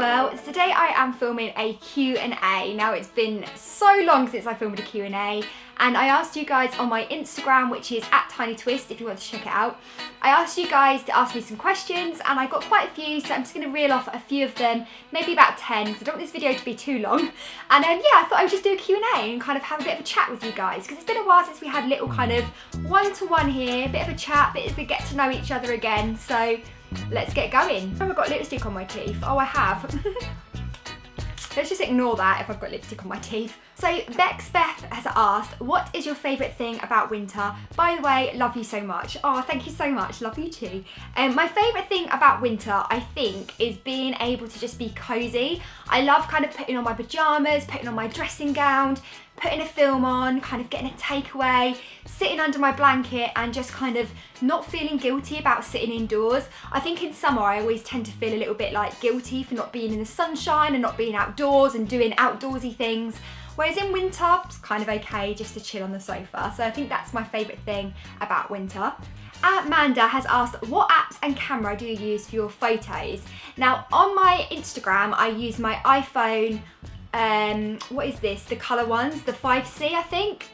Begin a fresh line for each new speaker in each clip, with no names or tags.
well. Today I am filming a Q&A. Now it's been so long since I filmed a Q&A, and I asked you guys on my Instagram, which is @tinytwisst if you want to check it out. I asked you guys to ask me some questions and I got quite a few, so I'm just going to reel off a few of them, maybe about 10, because I don't want this video to be too long. And yeah, I thought I would just do a Q&A and kind of have a bit of a chat with you guys, because it's been a while since we had a little kind of one-to-one here, a bit of a chat, bit of a get to know each other again. So let's get going. Have I got lipstick on my teeth? Oh, I have. Let's just ignore that if I've got lipstick on my teeth. So Beth has asked, what is your favourite thing about winter? By the way, love you so much. Oh, thank you so much. Love you too. My favourite thing about winter, I think, is being able to just be cosy. I love kind of putting on my pyjamas, putting on my dressing gown, putting a film on, kind of getting a takeaway, sitting under my blanket and just kind of not feeling guilty about sitting indoors. I think in summer I always tend to feel a little bit like guilty for not being in the sunshine and not being outdoors and doing outdoorsy things. Whereas in winter, it's kind of okay just to chill on the sofa. So I think that's my favourite thing about winter. Amanda has asked, what apps and camera do you use for your photos? Now on my Instagram, I use my iPhone, what is this? The colour ones, the 5C I think,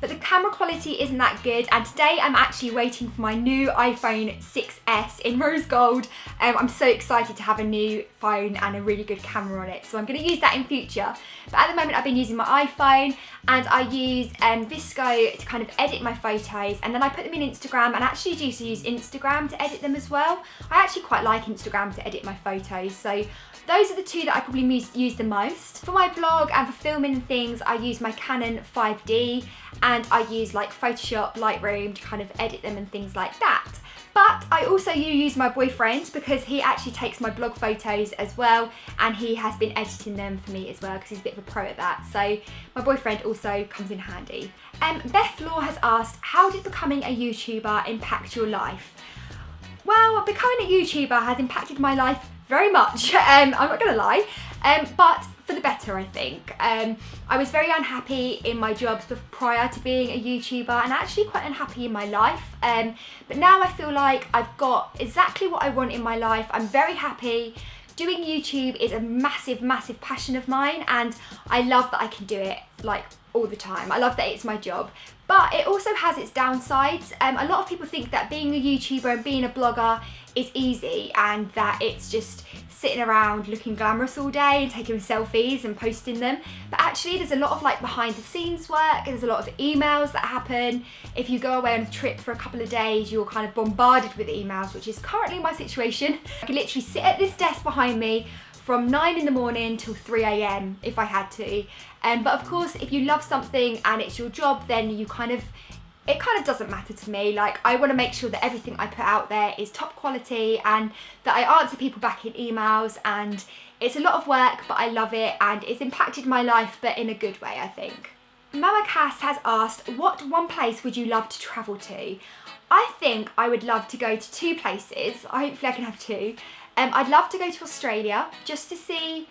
but the camera quality isn't that good, and today I'm actually waiting for my new iPhone 6S in rose gold. I'm so excited to have a new phone and a really good camera on it, so I'm going to use that in future. But at the moment I've been using my iPhone, and I use Visco to kind of edit my photos, and then I put them in Instagram, and actually do use Instagram to edit them as well. I actually quite like Instagram to edit my photos, so those are the two that I probably use the most. For my blog and for filming and things, I use my Canon 5D, and I use like Photoshop, Lightroom to kind of edit them and things like that. But I also use my boyfriend, because he actually takes my blog photos as well, and he has been editing them for me as well, because he's a bit of a pro at that. So my boyfriend also comes in handy. Beth Law has asked, how did becoming a YouTuber impact your life? Well, becoming a YouTuber has impacted my life very much, I'm not gonna lie, but for the better, I think. I was very unhappy in my jobs prior to being a YouTuber, and actually quite unhappy in my life, but now I feel like I've got exactly what I want in my life. I'm very happy. Doing YouTube is a massive, massive passion of mine, and I love that I can do it like all the time. I love that it's my job. But it also has its downsides. A lot of people think that being a YouTuber and being a blogger is easy, and that it's just sitting around looking glamorous all day and taking selfies and posting them. But actually there's a lot of like behind the scenes work, and there's a lot of emails that happen. If you go away on a trip for a couple of days, you're kind of bombarded with emails, which is currently my situation. I could literally sit at this desk behind me from 9 in the morning till 3 AM if I had to. But of course, if you love something and it's your job, then it kind of doesn't matter to me. Like, I want to make sure that everything I put out there is top quality, and that I answer people back in emails, and it's a lot of work, but I love it, and it's impacted my life, but in a good way, I think. Mama Cass has asked, what one place would you love to travel to? I think I would love to go to 2 places. Hopefully I can have 2. I'd love to go to Australia just to see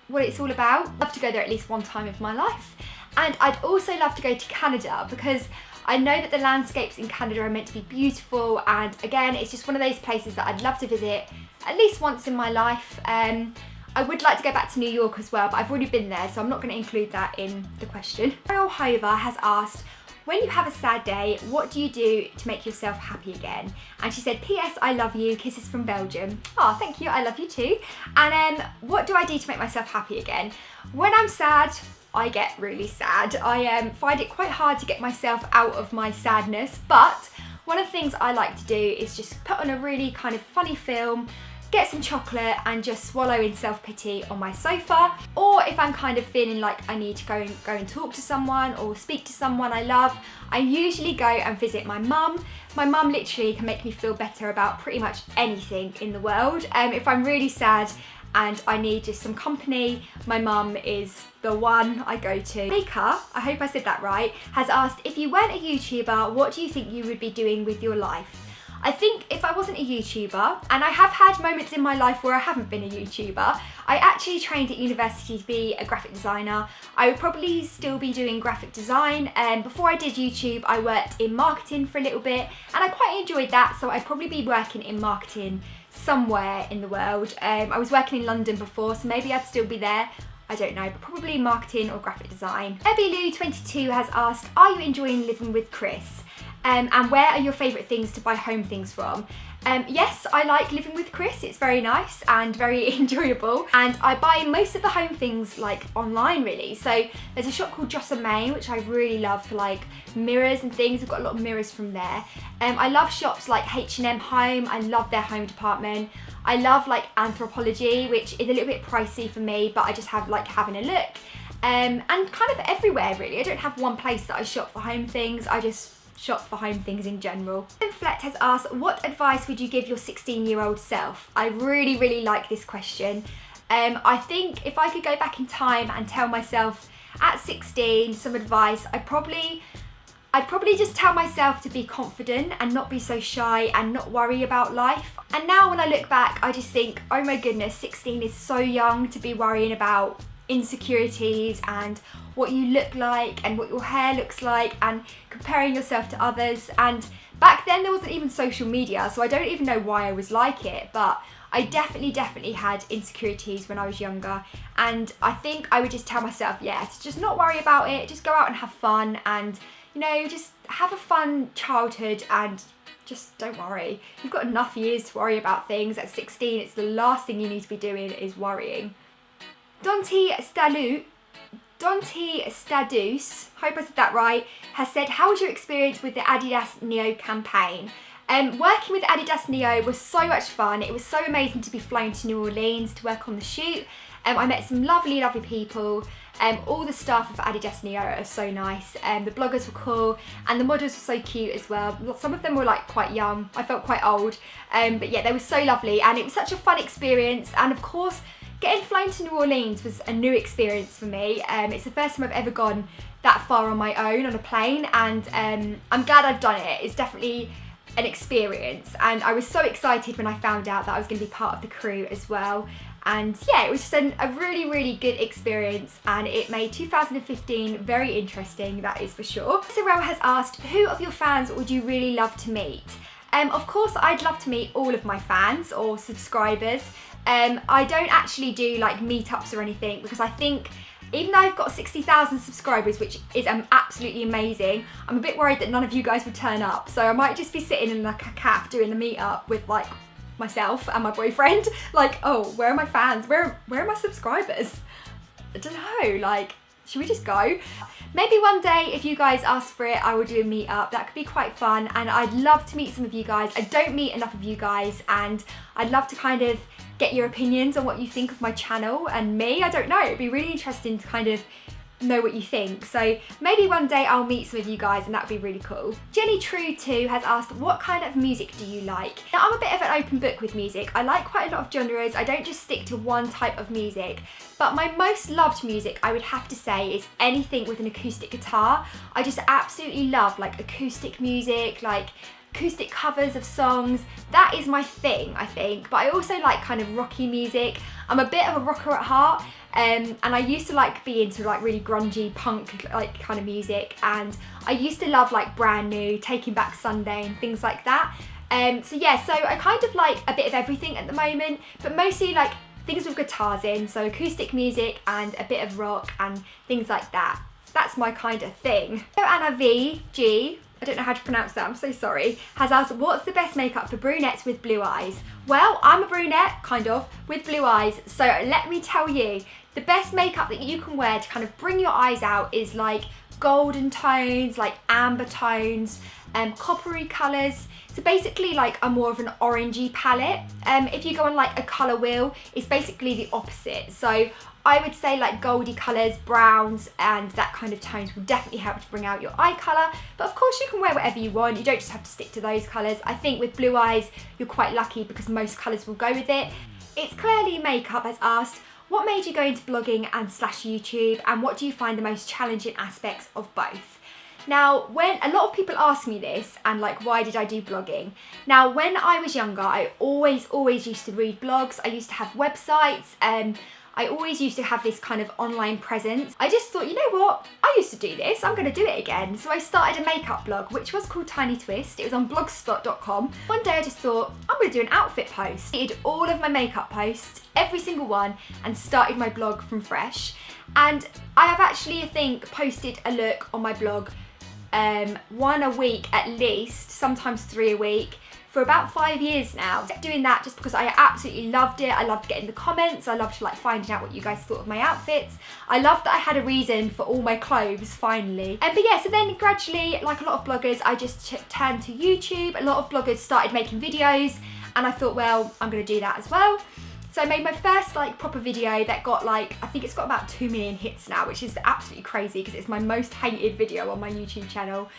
what it's all about. I'd love to go there at least one time of my life. And I'd also love to go to Canada, because I know that the landscapes in Canada are meant to be beautiful, and again, it's just one of those places that I'd love to visit at least once in my life. I would like to go back to New York as well, but I've already been there, so I'm not going to include that in the question. Ariel Hover has asked, when you have a sad day, what do you do to make yourself happy again? And she said, P.S. I love you, kisses from Belgium. Oh, thank you, I love you too. And what do I do to make myself happy again? When I'm sad, I get really sad. I find it quite hard to get myself out of my sadness, but one of the things I like to do is just put on a really kind of funny film, get some chocolate, and just swallow in self-pity on my sofa. Or if I'm kind of feeling like I need to go and talk to someone or speak to someone I love, I usually go and visit my mum. My mum literally can make me feel better about pretty much anything in the world. If I'm really sad and I need just some company, my mum is the one I go to. Mika, I hope I said that right, has asked, if you weren't a YouTuber, what do you think you would be doing with your life? I think if I wasn't a YouTuber, and I have had moments in my life where I haven't been a YouTuber, I actually trained at university to be a graphic designer. I would probably still be doing graphic design. Before I did YouTube, I worked in marketing for a little bit, and I quite enjoyed that, so I'd probably be working in marketing somewhere in the world. I was working in London before, so maybe I'd still be there. I don't know, but probably marketing or graphic design. EbbyLou22 has asked, are you enjoying living with Chris? And where are your favourite things to buy home things from? Yes, I like living with Chris. It's very nice and very enjoyable. And I buy most of the home things like online really. So there's a shop called Joss & Main, which I really love for like mirrors and things. I've got a lot of mirrors from there. I love shops like H&M Home. I love their home department. I love like Anthropology, which is a little bit pricey for me, but I just have like having a look. And kind of everywhere really. I don't have one place that I shop for home things. I just shop for home things in general. Fleck has asked, what advice would you give your 16-year-old self? I really like this question. I think if I could go back in time and tell myself at 16 some advice, I'd probably just tell myself to be confident and not be so shy and not worry about life. And now when I look back, I just think, oh my goodness, 16 is so young to be worrying about insecurities and what you look like and what your hair looks like and comparing yourself to others. And back then there wasn't even social media, so I don't even know why I was like it, but I definitely had insecurities when I was younger. And I think I would just tell myself, yeah, to just not worry about it, just go out and have fun and, you know, just have a fun childhood and just don't worry. You've got enough years to worry about things. At 16, it's the last thing you need to be doing is worrying. Dante Stadus, hope I said that right, has said, how was your experience with the Adidas Neo campaign? Working with Adidas Neo was so much fun. It was so amazing to be flown to New Orleans to work on the shoot. I met some lovely people. All the staff of Adidas Neo are so nice. The bloggers were cool and the models were so cute as well. Some of them were like quite young. I felt quite old. But yeah, they were so lovely and it was such a fun experience. And of course, getting flown to New Orleans was a new experience for me. It's the first time I've ever gone that far on my own on a plane, and I'm glad I've done it. It's definitely an experience, and I was so excited when I found out that I was going to be part of the crew as well. And yeah, it was just a really good experience, and it made 2015 very interesting, that is for sure. Sorrel has asked, who of your fans would you really love to meet? Of course, I'd love to meet all of my fans or subscribers. I don't actually do like meetups or anything because I think even though I've got 60,000 subscribers, which is absolutely amazing, I'm a bit worried that none of you guys would turn up. So I might just be sitting in like a cafe doing a meetup with like myself and my boyfriend. Like, oh, where are my fans? Where are my subscribers? I don't know, like, should we just go? Maybe one day, if you guys ask for it, I will do a meetup. That could be quite fun, and I'd love to meet some of you guys. I don't meet enough of you guys, and I'd love to kind of get your opinions on what you think of my channel and me. I don't know, it'd be really interesting to kind of know what you think. So maybe one day I'll meet some of you guys and that would be really cool. Jenny True 2 has asked, what kind of music do you like? Now I'm a bit of an open book with music. I like quite a lot of genres. I don't just stick to one type of music, but my most loved music, I would have to say, is anything with an acoustic guitar. I just absolutely love like acoustic music, like acoustic covers of songs. That is my thing, I think. But I also like kind of rocky music. I'm a bit of a rocker at heart. And I used to like be into like really grungy punk like kind of music, and I used to love like Brand New, Taking Back Sunday and things like that. So yeah, so I kind of like a bit of everything at the moment, but mostly like things with guitars in, so acoustic music and a bit of rock and things like that. That's my kind of thing. So Anna VG, I don't know how to pronounce that, I'm so sorry, has asked, what's the best makeup for brunettes with blue eyes? Well, I'm a brunette, kind of, with blue eyes, so let me tell you, the best makeup that you can wear to kind of bring your eyes out is like golden tones, like amber tones, coppery colours. So basically like a more of an orangey palette. If you go on like a colour wheel, it's basically the opposite. So I would say like goldy colours, browns and that kind of tones will definitely help to bring out your eye colour. But of course you can wear whatever you want, you don't just have to stick to those colours. I think with blue eyes you're quite lucky because most colours will go with it. It's Clearly Makeup has asked, what made you go into blogging and / YouTube, and what do you find the most challenging aspects of both? Now, when a lot of people ask me this and like, why did I do blogging? Now, when I was younger, I always used to read blogs. I used to have websites. I always used to have this kind of online presence. I just thought, you know what? I used to do this, I'm gonna do it again. So I started a makeup blog, which was called Tiny Twist. It was on blogspot.com. One day I just thought, I'm gonna do an outfit post. I did all of my makeup posts, every single one, and started my blog from fresh. And I have actually, I think, posted a look on my blog one a week at least, sometimes 3 a week, for about 5 years now. I kept doing that just because I absolutely loved it. I loved getting the comments. I loved like finding out what you guys thought of my outfits. I loved that I had a reason for all my clothes finally. But yeah, so then gradually, like a lot of bloggers, I just turned to YouTube. A lot of bloggers started making videos and I thought, well, I'm gonna do that as well. So I made my first like proper video that got like, I think it's got about 2 million hits now, which is absolutely crazy because it's my most hated video on my YouTube channel.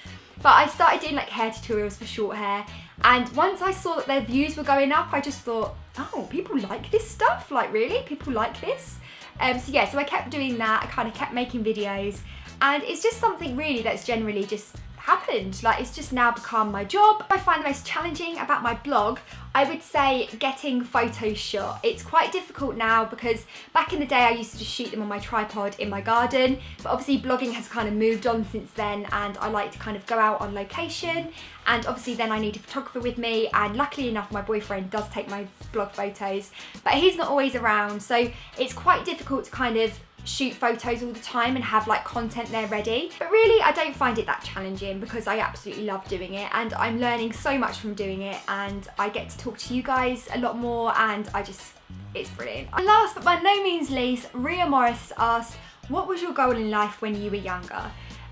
But I started doing like hair tutorials for short hair, and once I saw that their views were going up, I just thought, oh, people like this stuff? Like really? People like this? So yeah, so I kept doing that. I kind of kept making videos, and it's just something really that's generally just happened. Like it's just now become my job. I find the most challenging about my blog, I would say getting photos shot. It's quite difficult now because back in the day I used to just shoot them on my tripod in my garden, but obviously blogging has kind of moved on since then, and I like to kind of go out on location, and obviously then I need a photographer with me, and luckily enough my boyfriend does take my blog photos, but he's not always around, so it's quite difficult to kind of shoot photos all the time and have like content there ready. But really I don't find it that challenging because I absolutely love doing it, and I'm learning so much from doing it, and I get to talk to you guys a lot more, and it's brilliant. And last but by no means least, Ria Morris asked, what was your goal in life when you were younger?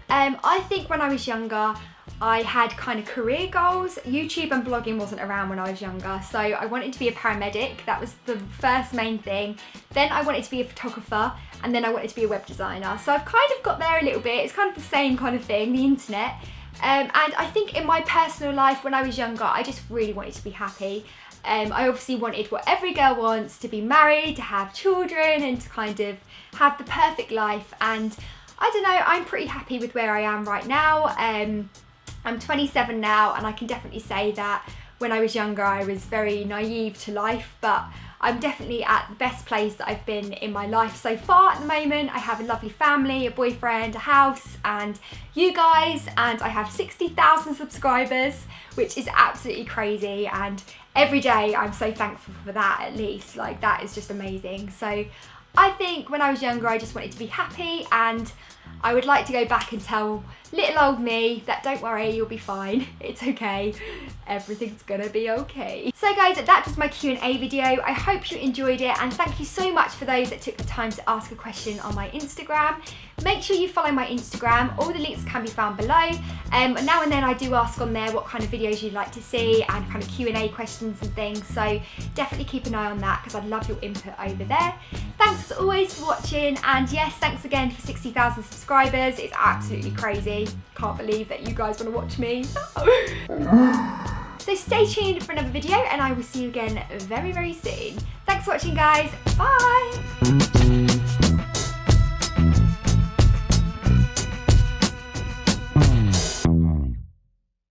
I think when I was younger I had kind of career goals. YouTube and blogging wasn't around when I was younger, so I wanted to be a paramedic. That was the first main thing. Then I wanted to be a photographer, and then I wanted to be a web designer. So I've kind of got there a little bit. It's kind of the same kind of thing, the internet. And I think in my personal life when I was younger, I just really wanted to be happy. I obviously wanted what every girl wants, to be married, to have children, and to kind of have the perfect life. And I don't know, I'm pretty happy with where I am right now. I'm 27 now, and I can definitely say that when I was younger I was very naive to life, but I'm definitely at the best place that I've been in my life so far at the moment. I have a lovely family, a boyfriend, a house, and you guys, and I have 60,000 subscribers, which is absolutely crazy, and every day I'm so thankful for that. At least like that is just amazing. So I think when I was younger I just wanted to be happy, and I would like to go back and tell little old me that don't worry, you'll be fine, it's okay, everything's gonna be okay. So guys, that was my Q&A video. I hope you enjoyed it, and thank you so much for those that took the time to ask a question on my Instagram. Make sure you follow my Instagram, all the links can be found below. Now and then I do ask on there what kind of videos you'd like to see, and kind of Q&A questions and things, so definitely keep an eye on that because I'd love your input over there. Thanks as always for watching, and yes, thanks again for 60,000 subscribers. It's absolutely crazy. Can't believe that you guys want to watch me. So stay tuned for another video, and I will see you again very, very soon. Thanks for watching guys, bye!